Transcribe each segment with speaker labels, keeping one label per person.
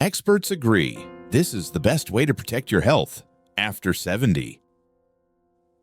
Speaker 1: Experts agree this is the best way to protect your health after 70.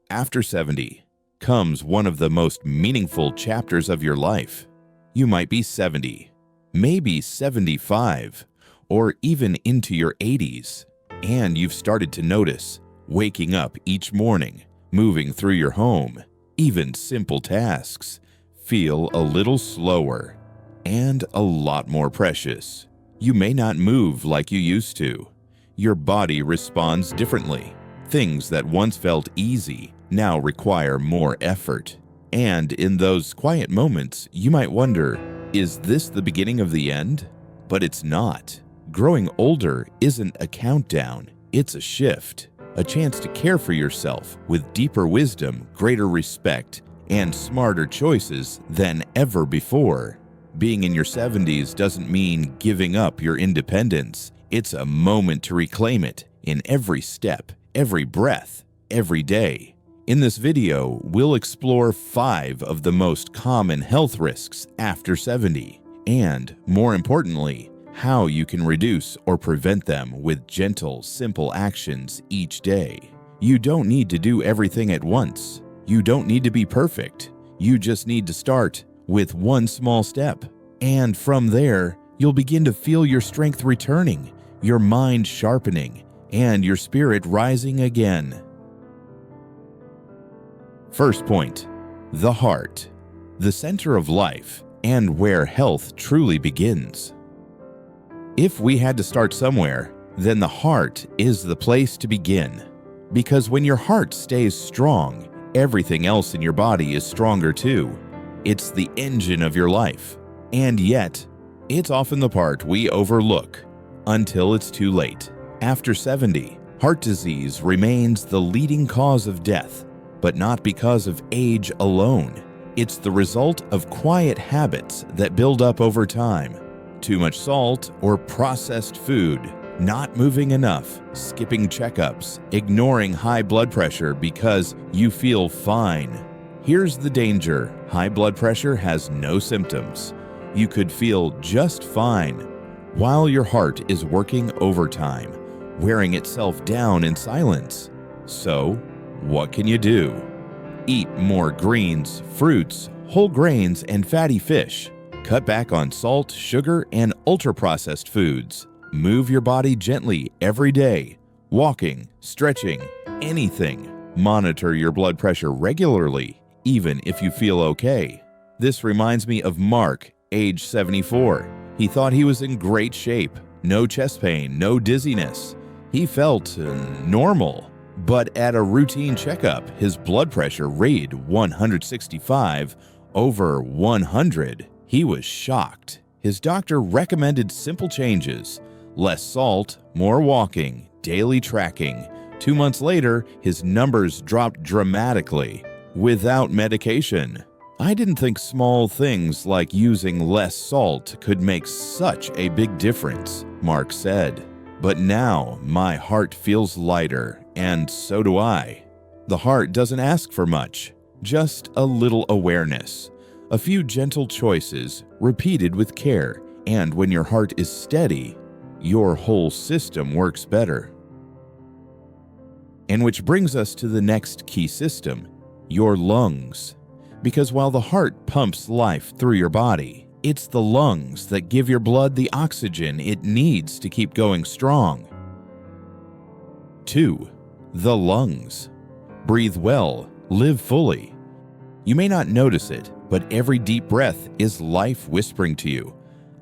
Speaker 1: After 70 comes one of the most meaningful chapters of your life. You might be 70, maybe 75, or even into your 80s, and you've started to notice waking up each morning, moving through your home, even simple tasks feel a little slower and a lot more precious. You may not move like you used to. Your body responds differently. Things that once felt easy now require more effort. And in those quiet moments, you might wonder, is this the beginning of the end? But it's not. Growing older isn't a countdown, it's a shift. A chance to care for yourself with deeper wisdom, greater respect, and smarter choices than ever before. Being in your 70s doesn't mean giving up your independence. It's a moment to reclaim it in every step, every breath, every day. In this video, we'll explore 5 of the most common health risks after 70, and more importantly, how you can reduce or prevent them with gentle, simple actions each day. You don't need to do everything at once. You don't need to be perfect. You just need to start with one small step. And from there, you'll begin to feel your strength returning, your mind sharpening, and your spirit rising again. First point, the heart, the center of life and where health truly begins. If we had to start somewhere, then the heart is the place to begin. Because when your heart stays strong, everything else in your body is stronger too. It's the engine of your life. And yet, it's often the part we overlook until it's too late. After 70, heart disease remains the leading cause of death, but not because of age alone. It's the result of quiet habits that build up over time. Too much salt or processed food, not moving enough, skipping checkups, ignoring high blood pressure because you feel fine. Here's the danger: high blood pressure has no symptoms. You could feel just fine while your heart is working overtime, wearing itself down in silence. So, what can you do? Eat more greens, fruits, whole grains, and fatty fish. Cut back on salt, sugar, and ultra-processed foods. Move your body gently every day. Walking, stretching, anything. Monitor your blood pressure regularly, even if you feel okay. This reminds me of Mark, age 74. He thought he was in great shape. No chest pain, no dizziness. He felt normal. But at a routine checkup, his blood pressure read 165/100. He was shocked. His doctor recommended simple changes: less salt, more walking, daily tracking. 2 months later, his numbers dropped dramatically, without medication. I didn't think small things like using less salt could make such a big difference, Mark said. But now my heart feels lighter, and so do I. The heart doesn't ask for much, just a little awareness. A few gentle choices repeated with care, and when your heart is steady, your whole system works better. And which brings us to the next key system, your lungs. Because while the heart pumps life through your body, it's the lungs that give your blood the oxygen it needs to keep going strong. 2. The lungs. Breathe well, live fully. You may not notice it, but every deep breath is life whispering to you,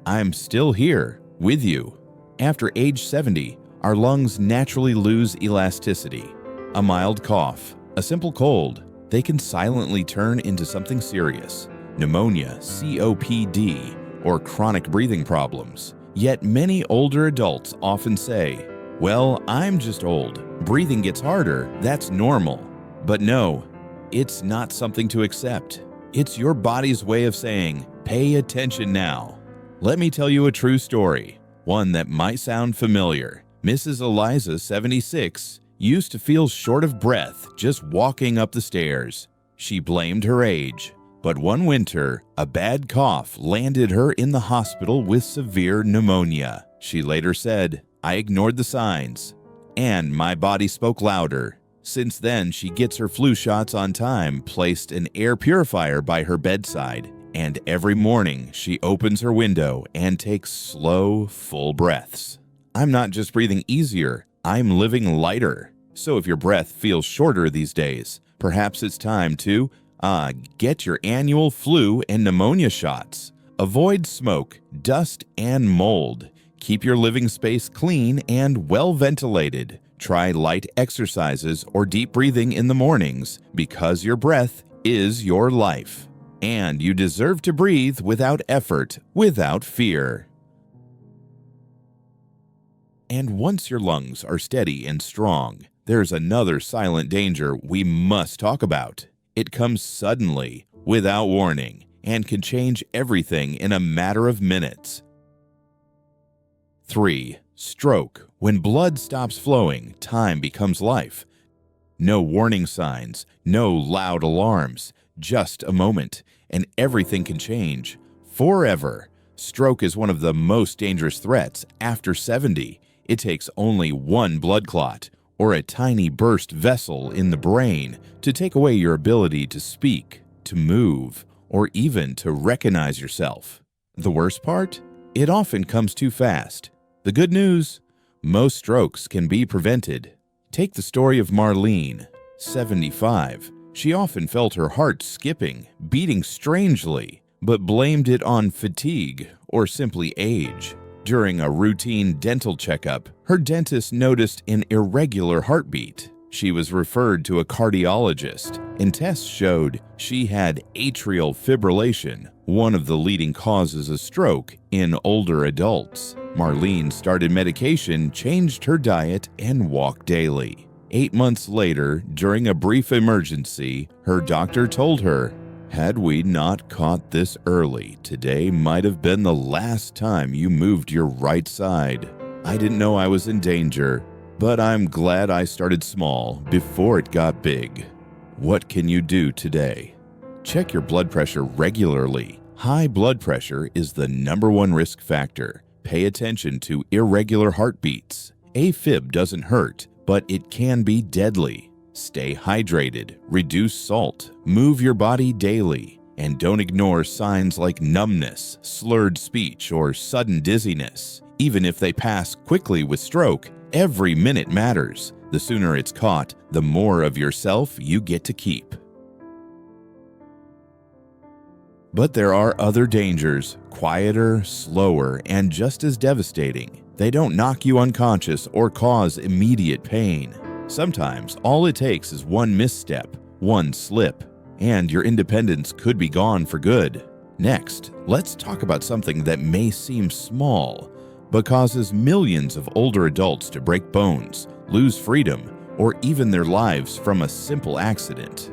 Speaker 1: I'm still here, with you. After age 70, our lungs naturally lose elasticity. A mild cough, a simple cold, they can silently turn into something serious. Pneumonia, COPD, or chronic breathing problems. Yet many older adults often say, well, I'm just old. Breathing gets harder, that's normal. But no, it's not something to accept. It's your body's way of saying, pay attention now. Let me tell you a true story, one that might sound familiar. Mrs. Eliza, 76, used to feel short of breath just walking up the stairs. She blamed her age. But one winter, a bad cough landed her in the hospital with severe pneumonia. She later said, "I ignored the signs, and my body spoke louder." Since then, she gets her flu shots on time, placed an air purifier by her bedside, and every morning she opens her window and takes slow, full breaths. I'm not just breathing easier, I'm living lighter. So if your breath feels shorter these days, perhaps it's time to get your annual flu and pneumonia shots. Avoid smoke, dust, and mold. Keep your living space clean and well ventilated. Try light exercises or deep breathing in the mornings because your breath is your life. And you deserve to breathe without effort, without fear. And once your lungs are steady and strong, there's another silent danger we must talk about. It comes suddenly, without warning, and can change everything in a matter of minutes. 3. Stroke. When blood stops flowing, time becomes life. No warning signs, no loud alarms, just a moment, and everything can change forever. Stroke is one of the most dangerous threats after 70. It takes only one blood clot or a tiny burst vessel in the brain to take away your ability to speak, to move, or even to recognize yourself. The worst part? It often comes too fast. The good news? Most strokes can be prevented. Take the story of Marlene, 75. She often felt her heart skipping, beating strangely, but blamed it on fatigue or simply age. During a routine dental checkup, her dentist noticed an irregular heartbeat. She was referred to a cardiologist, and tests showed she had atrial fibrillation, one of the leading causes of stroke in older adults. Marlene started medication, changed her diet, and walked daily. 8 months later, during a brief emergency, her doctor told her, "Had we not caught this early, today might have been the last time you moved your right side. I didn't know I was in danger, but I'm glad I started small before it got big." What can you do today? Check your blood pressure regularly. High blood pressure is the #1 risk factor. Pay attention to irregular heartbeats. AFib doesn't hurt, but it can be deadly. Stay hydrated, reduce salt, move your body daily, and don't ignore signs like numbness, slurred speech, or sudden dizziness. Even if they pass quickly with stroke, every minute matters. The sooner it's caught, the more of yourself you get to keep. But there are other dangers, quieter, slower, and just as devastating. They don't knock you unconscious or cause immediate pain. Sometimes all it takes is one misstep, one slip, and your independence could be gone for good. Next, let's talk about something that may seem small, but causes millions of older adults to break bones, lose freedom, or even their lives from a simple accident.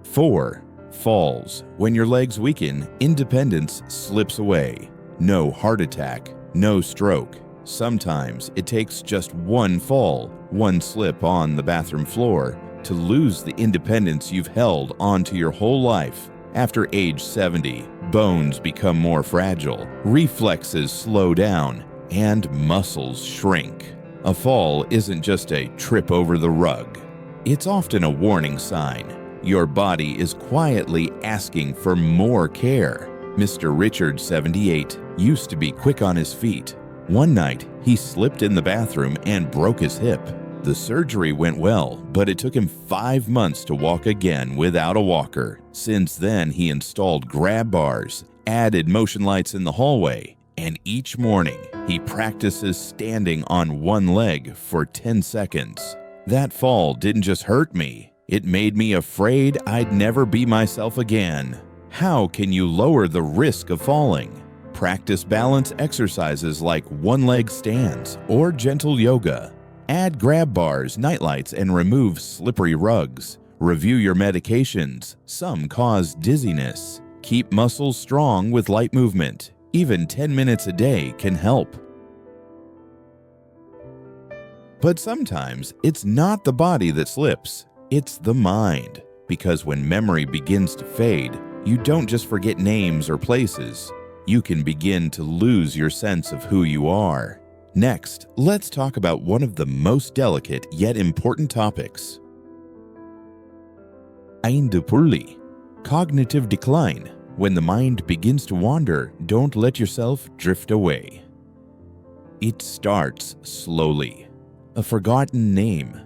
Speaker 1: 4. Falls. When your legs weaken, independence slips away. No heart attack, no stroke. Sometimes it takes just one fall, one slip on the bathroom floor, to lose the independence you've held onto your whole life. After age 70, bones become more fragile, reflexes slow down, and muscles shrink. A fall isn't just a trip over the rug. It's often a warning sign. Your body is quietly asking for more care. Mr. Richard, 78, used to be quick on his feet. One night, he slipped in the bathroom and broke his hip. The surgery went well, but it took him 5 months to walk again without a walker. Since then, he installed grab bars, added motion lights in the hallway, and each morning, he practices standing on one leg for 10 seconds. That fall didn't just hurt me. It made me afraid I'd never be myself again. How can you lower the risk of falling? Practice balance exercises like one-leg stands or gentle yoga. Add grab bars, nightlights, and remove slippery rugs. Review your medications. Some cause dizziness. Keep muscles strong with light movement. Even 10 minutes a day can help. But sometimes it's not the body that slips. It's the mind, because when memory begins to fade, you don't just forget names or places. you can begin to lose your sense of who you are. Next, let's talk about one of the most delicate yet important topics. Hindapurli, cognitive decline. When the mind begins to wander, don't let yourself drift away. It starts slowly. A forgotten name.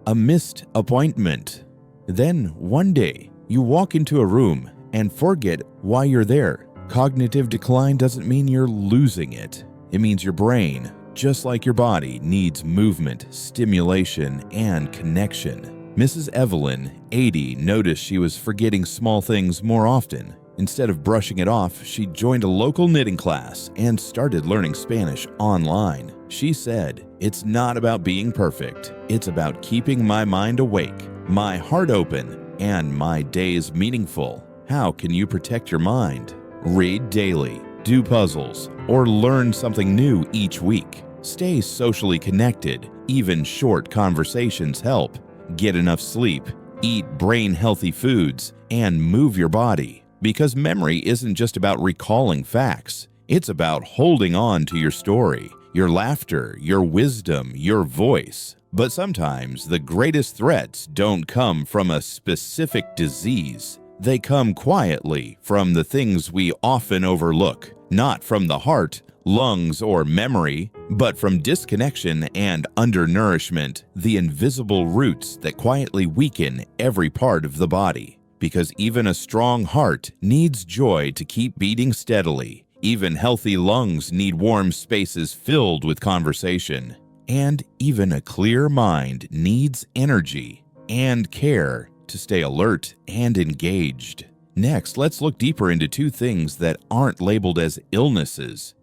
Speaker 1: A missed appointment. Then, one day, you walk into a room and forget why you're there. Cognitive decline doesn't mean you're losing it. It means your brain, just like your body, needs movement, stimulation, and connection. Mrs. Evelyn, 80, noticed she was forgetting small things more often. Instead of brushing it off, she joined a local knitting class and started learning Spanish online. She said, "It's not about being perfect. It's about keeping my mind awake, my heart open, and my days meaningful." How can you protect your mind? Read daily, do puzzles, or learn something new each week. Stay socially connected. Even short conversations help. Get enough sleep, eat brain-healthy foods, and move your body. Because memory isn't just about recalling facts. It's about holding on to your story, your laughter, your wisdom, your voice. But sometimes the greatest threats don't come from a specific disease. They come quietly from the things we often overlook, not from the heart, lungs, or memory, but from disconnection and undernourishment, the invisible roots that quietly weaken every part of the body. Because even a strong heart needs joy to keep beating steadily. Even healthy lungs need warm spaces filled with conversation. And even a clear mind needs energy and care to stay alert and engaged. Next, let's look deeper into two things that aren't labeled as illnesses,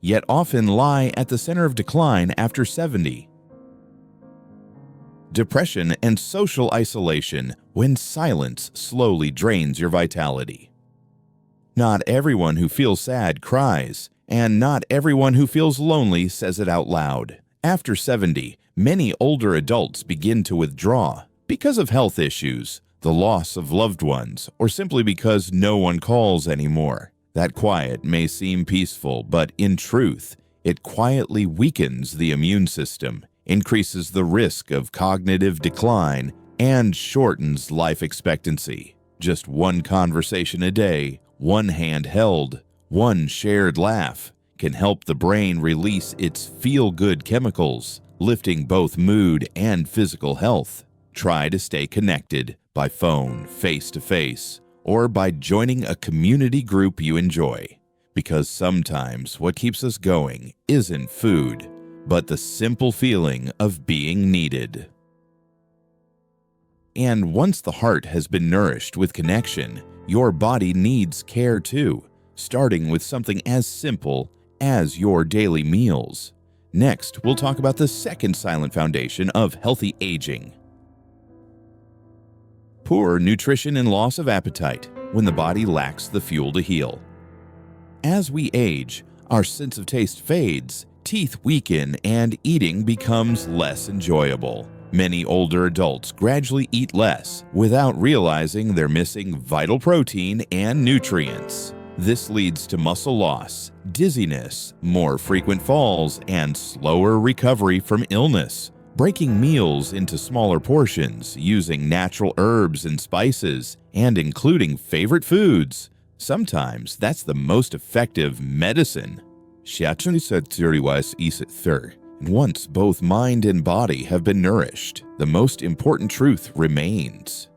Speaker 1: yet often lie at the center of decline after 70. Depression and social isolation, when silence slowly drains your vitality. Not everyone who feels sad cries, and not everyone who feels lonely says it out loud. After 70, many older adults begin to withdraw because of health issues, the loss of loved ones, or simply because no one calls anymore. That quiet may seem peaceful, but in truth, it quietly weakens the immune system, increases the risk of cognitive decline, and shortens life expectancy. Just one conversation a day, one hand held, one shared laugh can help the brain release its feel-good chemicals, lifting both mood and physical health. Try to stay connected by phone, face-to-face, or by joining a community group you enjoy. Because sometimes what keeps us going isn't food, but the simple feeling of being needed. And once the heart has been nourished with connection, your body needs care too, starting with something as simple as your daily meals. Next, we'll talk about the second silent foundation of healthy aging. Poor nutrition and loss of appetite when the body lacks the fuel to heal. As we age, our sense of taste fades, teeth weaken, and eating becomes less enjoyable. Many older adults gradually eat less without realizing they're missing vital protein and nutrients. This leads to muscle loss, dizziness, more frequent falls, and slower recovery from illness. Breaking meals into smaller portions, using natural herbs and spices, and including favorite foods. Sometimes that's the most effective medicine. And once both mind and body have been nourished, the most important truth remains.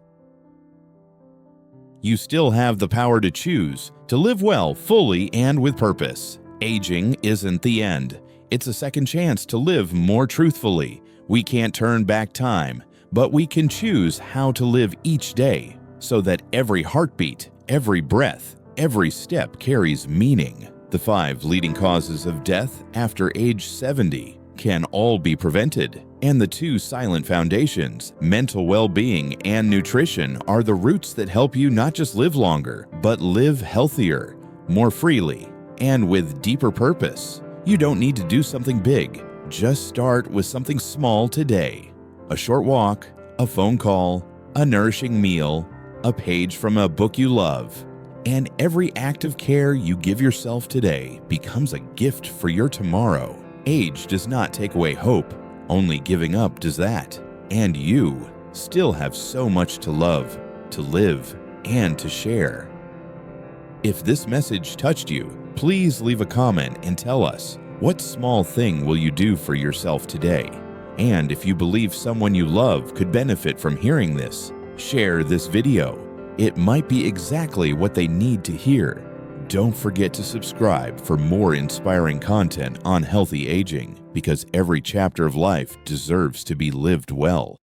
Speaker 1: You still have the power to choose, to live well, fully, and with purpose. Aging isn't the end. It's a second chance to live more truthfully. We can't turn back time, but we can choose how to live each day so that every heartbeat, every breath, every step carries meaning. The 5 leading causes of death after age 70 can all be prevented, and the 2 silent foundations, mental well-being and nutrition, are the roots that help you not just live longer, but live healthier, more freely, and with deeper purpose. You don't need to do something big. Just start with something small today. A short walk, a phone call, a nourishing meal, a page from a book you love. And every act of care you give yourself today becomes a gift for your tomorrow. Age does not take away hope, only giving up does that. And you still have so much to love, to live, and to share. If this message touched you, please leave a comment and tell us, what small thing will you do for yourself today? And if you believe someone you love could benefit from hearing this, share this video. It might be exactly what they need to hear. Don't forget to subscribe for more inspiring content on healthy aging, because every chapter of life deserves to be lived well.